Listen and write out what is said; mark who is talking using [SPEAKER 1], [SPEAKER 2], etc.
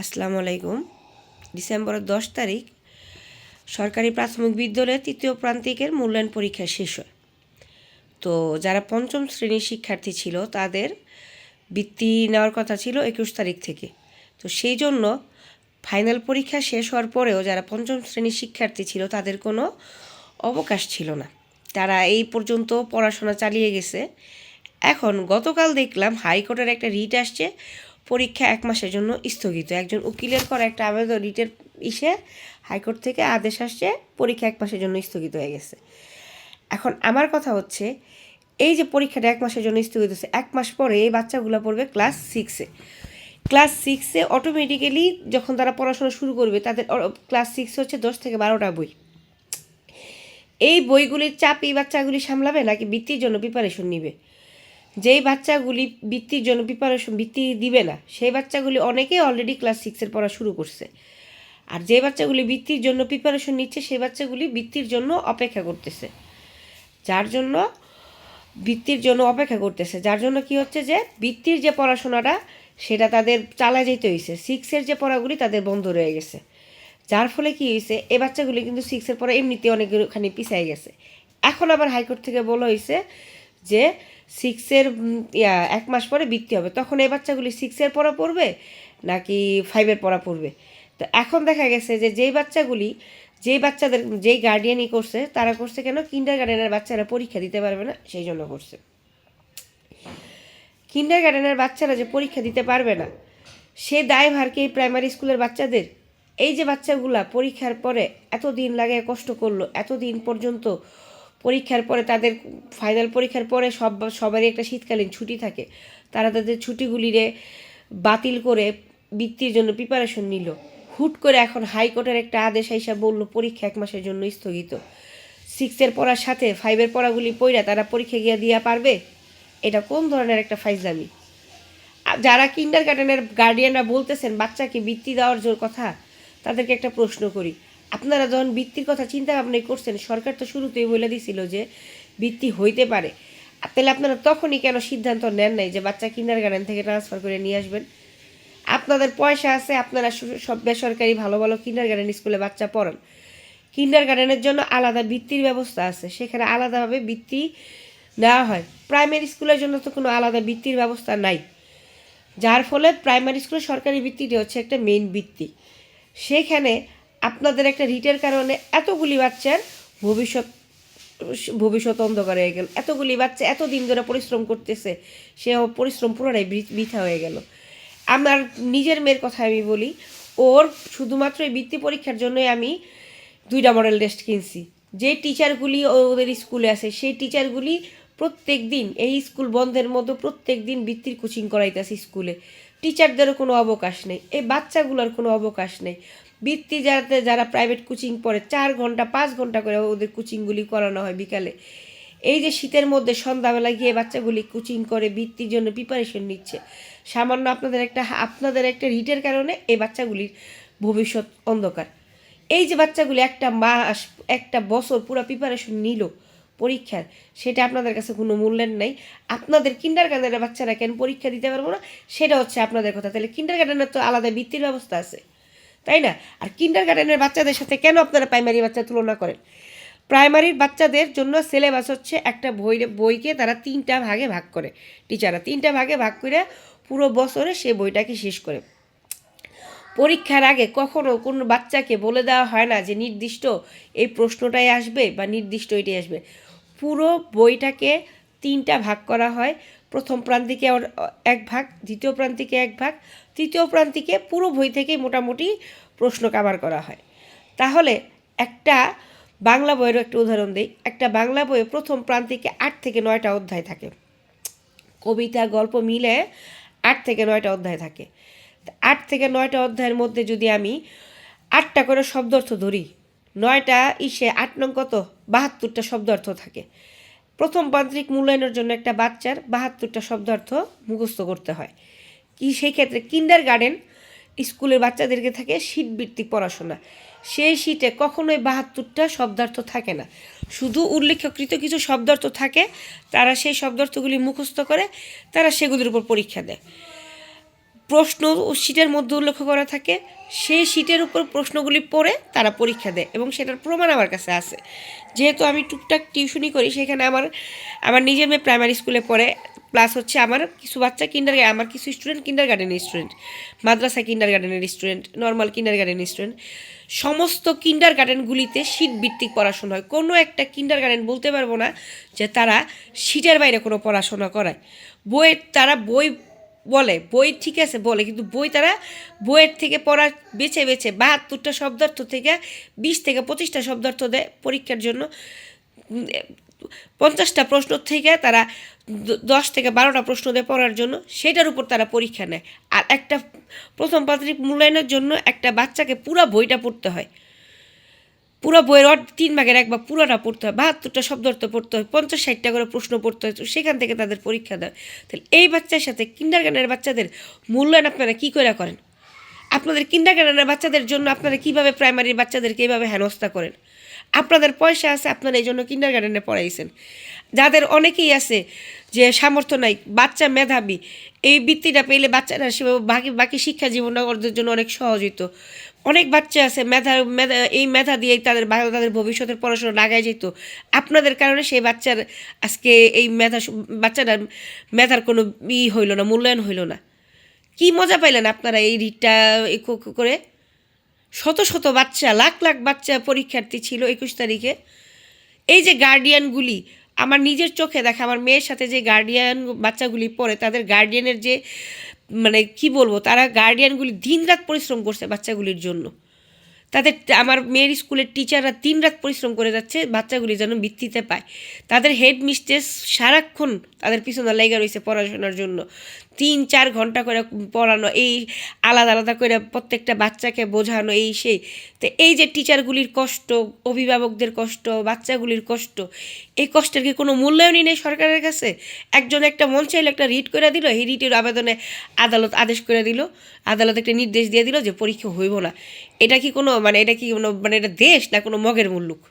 [SPEAKER 1] আসসালামু আলাইকুম। ডিসেম্বরের 10 তারিখ সরকারি প্রাথমিক বিদ্যালয়ে তৃতীয় প্রান্তিকের মূল্যায়ন পরীক্ষা শেষ হয়। তো যারা পঞ্চম শ্রেণীর শিক্ষার্থী ছিল তাদের বৃত্তি নেওয়ার কথা ছিল 21 তারিখ থেকে। তো সেই জন্য ফাইনাল পরীক্ষা শেষ হওয়ার পরেও যারা পঞ্চম শ্রেণীর শিক্ষার্থী ছিল তাদের কোনো অবকাশ ছিল না, তারা এই পর্যন্ত পড়াশোনা চালিয়ে গেছে। এখন গতকাল দেখলাম হাইকোর্টের একটা রিট আসছে, পরীক্ষা 1 মাসের জন্য স্থগিত। একজন উকিলের করা একটা আবেদন রিটের হাইকোর্ট থেকে আদেশ আসছে, পরীক্ষা 1 মাসের জন্য স্থগিত হয়ে গেছে। এখন আমার কথা হচ্ছে, এই যে পরীক্ষাটা 1 মাসের জন্য স্থগিত হচ্ছে, 1 মাস পরে এই বাচ্চাগুলো পড়বে ক্লাস 6-এ। ক্লাস 6-এ অটোমেটিক্যালি যখন তারা পড়াশোনা শুরু করবে, তাদের ক্লাস 6 হচ্ছে 10 থেকে 12টা বই। এই বইগুলির চাপ এই বাচ্চাগুলি সামলাবে নাকি বৃত্তির জন্য প্রিপারেশন নিবে? যেই বাচ্চাগুলি বৃত্তির জন্য বৃত্তি দিবে না, সেই বাচ্চাগুলি অনেকেই অলরেডি ক্লাস 6-এর পড়া শুরু করছে। আর যে বাচ্চাগুলি বৃত্তির জন্য প্রিপারেশন নিচ্ছে, সেই বাচ্চাগুলি বৃত্তির জন্য অপেক্ষা করতেছে। যার জন্য কি হচ্ছে, যে বৃত্তির যে পড়াশোনাটা সেটা তাদের চালা যেতে হয়েছে, 6-এর যে পড়াগুলি তাদের বন্ধ রয়ে গেছে। যার ফলে কি হয়েছে, এই বাচ্চাগুলি কিন্তু 6-এর পরে এমনিতে অনেকখানি পিছিয়ে গেছে। এখন আবার হাইকোর্ট থেকে বলা হয়েছে যে 6-এর 1 মাস পরে বৃত্তি হবে। তখন এই বাচ্চাগুলি 6-এর পড়া পড়বে নাকি 5-এর পড়া পড়বে? তো এখন দেখা গেছে যে যেই বাচ্চাদের যেই গার্ডিয়ানই করছে, তারা করছে কেন, কিন্ডারগার্টেনের বাচ্চারা পরীক্ষা দিতে পারবে না সেই জন্য করছে। কিন্ডারগার্টেনের বাচ্চারা যে পরীক্ষা দিতে পারবে না, সে দায়ভার কি এই প্রাইমারি স্কুলের বাচ্চাদের? এই যে বাচ্চাগুলা পরীক্ষার পরে এতদিন লাগে কষ্ট করলো, এতদিন পর্যন্ত পরীক্ষার পরে তাদের ফাইনাল পরীক্ষার পরে সবারই একটা শীতকালীন ছুটি থাকে, তারা তাদের ছুটিগুলিরে বাতিল করে বৃত্তির জন্য প্রিপারেশন নিল। হুট করে এখন হাইকোর্টের একটা আদেশ আইসা বলল পরীক্ষা 1 মাসের জন্য স্থগিত। 6-এর পড়ার সাথে 5-এর পড়াগুলি পড়া তারা পরীক্ষা গিয়ে দিয়া পারবে? এটা কোন ধরনের একটা ফাইজলামি? যারা কিন্ডারগার্টেনের গার্ডিয়ানরা বলতেছেন বাচ্চাকে বৃত্তি দেওয়ার জোর কথা, তাদেরকে একটা প্রশ্ন করি, আপনারা যখন বৃত্তির কথা চিন্তা ভাবনা করছেন, সরকার তো শুরুতেই বলে দিছিল যে বৃত্তি হইতে পারে, তাহলে আপনারা তখনই কেন সিদ্ধান্ত নেন নাই যে বাচ্চা কিন্ডারগার্টেন থেকে ট্রান্সফার করে নিয়ে আসবেন? আপনাদের পয়সা আছে, আপনারা সব বেসরকারি ভালো ভালো কিন্ডারগার্টেন স্কুলে বাচ্চা পড়ান। কিন্ডারগার্টেনের জন্য আলাদা বৃত্তির ব্যবস্থা আছে, সেখানে আলাদাভাবে বৃত্তি নেওয়া হয়। প্রাইমারি স্কুলের জন্য তো কোনো আলাদা বৃত্তির ব্যবস্থা নাই। যার ফলে প্রাইমারি স্কুলের সরকারি বৃত্তিটি হচ্ছে একটা মেইন বৃত্তি। সেখানে আপনাদের একটা রিটের কারণে এতগুলি বাচ্চার ভবিষ্যৎ অন্ধকার হয়ে গেল। এতগুলি বাচ্চা এতদিন ধরে পরিশ্রম করতেছে, সে পরিশ্রম পুরোটাই বৃথা হয়ে গেল। আমার নিজের মেয়ের কথা আমি বলি, ওর শুধুমাত্র এই বৃত্তি পরীক্ষার জন্যই আমি 2টা মডেল টেস্ট কিনছি। যে টিচারগুলি ওদের স্কুলে আছে, সেই টিচারগুলি প্রত্যেক দিন এই স্কুল বন্ধের মধ্যে প্রত্যেক দিন বৃত্তির কোচিং করাইতেছে স্কুলে। টিচারদেরও কোনো অবকাশ নেই, এই বাচ্চাগুলোর কোনো অবকাশ নেই। বৃত্তি যারা প্রাইভেট কোচিং পড়ে, 4 ঘন্টা 5 ঘন্টা করে ওদের কোচিংগুলি করানো হয় বিকালে। এই যে শীতের মধ্যে সন্ধ্যাবেলা গিয়ে বাচ্চাগুলি কোচিং করে বৃত্তির জন্য প্রিপারেশন নিচ্ছে, সামান্য আপনাদের একটা রিটের কারণে এই বাচ্চাগুলির ভবিষ্যৎ অন্ধকার। এই যে বাচ্চাগুলি একটা বছর পুরো প্রিপারেশন নিল পরীক্ষার, সেটা আপনাদের কাছে কোনো মূল্যায়ন নাই। আপনাদের কিন্ডারগার্টেনের বাচ্চারা কেন পরীক্ষা দিতে পারবো না, সেটা হচ্ছে আপনাদের কথা। তাহলে কিন্ডারগার্টেনের তো আলাদা বৃত্তির ব্যবস্থা আছে, তাই না? আর কিন্ডারগার্টেনের বাচ্চাদের সাথে কেন আপনারা প্রাইমারি বাচ্চা তুলনা করেন? প্রাইমারির বাচ্চাদের জন্য সিলেবাস হচ্ছে একটা বইকে তারা 3টা ভাগে ভাগ করে, টিচাররা 3টা ভাগে ভাগ করে পুরো বছরে সেই বইটাকে শেষ করে। পরীক্ষার আগে কখনো কোনো বাচ্চাকে বলে দেওয়া হয় না যে নির্দিষ্ট এই প্রশ্নটাই আসবে বা নির্দিষ্ট এটাই আসবে। পুরো বইটাকে 3টা ভাগ করা হয়। প্রথম প্রান্তিকে 1 ভাগ, দ্বিতীয় প্রান্তিকে 1 ভাগ, তৃতীয় প্রান্তিকে পুরো বই থেকেই মোটামুটি প্রশ্ন কভার করা হয়। তাহলে একটা বাংলা বইয়েরও একটা উদাহরণ দিই। একটা বাংলা বইয়ে প্রথম প্রান্তিকে 8 থেকে 9টা অধ্যায় থাকে, কবিতা গল্প মিলে 8 থেকে 9টা অধ্যায় থাকে। 8 থেকে 9টা অধ্যায়ের মধ্যে যদি আমি 8টা করে শব্দার্থ ধরি, 9টা 8 নং কত, 72টা শব্দার্থ থাকে। প্রথম প্রান্তিক মূল্যায়নের জন্য একটা বাচ্চার 72টা শব্দার্থ মুখস্থ করতে হয়। সেই ক্ষেত্রে কিন্ডারগার্টেন স্কুলের বাচ্চাদেরকে থাকে শীতভিত্তিক পড়াশোনা। সেই শীতে কখনোই 72টা শব্দার্থ থাকে না, শুধু উল্লেখকৃত কিছু শব্দার্থ থাকে। তারা সেই শব্দার্থগুলি মুখস্থ করে তারা সেগুলির উপর পরীক্ষা দেয়। প্রশ্ন শীটের মধ্যে উল্লেখ করা থাকে, সেই শীটের উপর প্রশ্নগুলি পড়ে তারা পরীক্ষা দেয় এবং সেটার প্রমাণ আমার কাছে আছে। যেহেতু আমি টুকটাক টিউশনি করি, সেখানে আমার নিজের মেয়ে প্রাইমারি স্কুলে পড়ে, প্লাস হচ্ছে আমার কিছু বাচ্চা আমার কিছু স্টুডেন্ট কিন্ডারগার্ডেনের স্টুডেন্ট, মাদ্রাসা কিন্ডারগার্ডেনের স্টুডেন্ট, নর্মাল কিন্ডারগার্ডেনের স্টুডেন্ট। সমস্ত কিন্ডারগার্ডেনগুলিতে শীট ভিত্তিক পড়াশোনা হয়। কোনো একটা কিন্ডারগার্ডেন বলতে পারবো না যে তারা শীটের বাইরে কোনো পড়াশোনা করায়। তারা বই বলে, বই ঠিক আছে বলে, কিন্তু তারা বইয়ের থেকে পড়া বেছে বেছে 72টা শব্দার্থ থেকে 20 থেকে 25টা শব্দার্থ দেয় পরীক্ষার জন্য। 50টা প্রশ্ন থেকে তারা 10 থেকে 12টা প্রশ্ন দেয় পড়ার জন্য, সেটার উপর তারা পরীক্ষা নেয়। আর একটা প্রথম প্রাথমিক মূল্যায়নের জন্য একটা বাচ্চাকে পুরো বইটা পড়তে হয়, পুরো বইয়ের 3 ভাগের 1 ভাগ পুরোটা পড়তে হয়, 72টা শব্দার্থ পড়তে হয়, 50-60টা করে প্রশ্ন পড়তে হয়, তো সেখান থেকে তাদের পরীক্ষা দেয়। তাহলে এই বাচ্চার সাথে কিন্ডারগার্ডেনের বাচ্চাদের মূল্যায়ন আপনারা কী করে করেন? আপনাদের কিন্ডারগার্ডেনের বাচ্চাদের জন্য আপনারা কীভাবে প্রাইমারির বাচ্চাদেরকে এইভাবে হেনস্থা করেন? আপনাদের পয়সা আছে, আপনারা এই জন্য কিন্ডারগার্ডেনে পড়াইছেন। যাদের অনেকেই আছে যে সামর্থ্য নাই, বাচ্চা মেধাবী, এই বৃত্তিটা পেলে বাচ্চারা বাকি শিক্ষা জীবনটা ওদের জন্য অনেক সহজ হইতো। অনেক বাচ্চা আছে এই মেধা দিয়েই তাদের ভবিষ্যতের পড়াশোনা লাগাই যেত। আপনাদের কারণে সেই বাচ্চার আজকে এই বাচ্চাটার মেধার কোনো হইল না, মূল্যায়ন হইল না। কি মজা পাইলেন আপনারা এই রিটটা করে? শত শত বাচ্চা, লাখ লাখ বাচ্চা পরীক্ষার্থী ছিল 21 তারিখে। এই যে গার্ডিয়ানগুলি, আমার নিজের চোখে দেখা, আমার মেয়ের সাথে যে গার্ডিয়ান বাচ্চাগুলি পড়ে, তাদের গার্ডিয়ানের যে মানে কি বলবো, তারা গার্ডিয়ানগুলি দিনরাত পরিশ্রম করছে বাচ্চাগুলির জন্য। আমার মেয়ের স্কুলের টিচাররা দিনরাত পরিশ্রম করে যাচ্ছে বাচ্চাগুলি যেন বৃত্তিতে পায়। তাদের হেড মিস্ট্রেস সারাক্ষণ তাদের পিছনে লেগে রয়েছে পড়াশোনার জন্য, 3-4 ঘন্টা করে পড়ানো, এই আলাদা আলাদা করে প্রত্যেকটা বাচ্চাকে বোঝানো, এই সেই। তো এই যে টিচারগুলির কষ্ট, অভিভাবকদের কষ্ট, বাচ্চাগুলির কষ্ট, এই কষ্টের কি কোনো মূল্যায়নই নেই সরকারের কাছে? একজন একটা মন চাইলে একটা রিট করে দিল, এই রিটের আবেদনে আদালত আদেশ করে দিল, আদালত একটা নির্দেশ দিয়ে দিল যে পরীক্ষা হইব না। এটা কি কোনো এটা কি কোনো এটা দেশ না কোনো মগের মুল্লুক?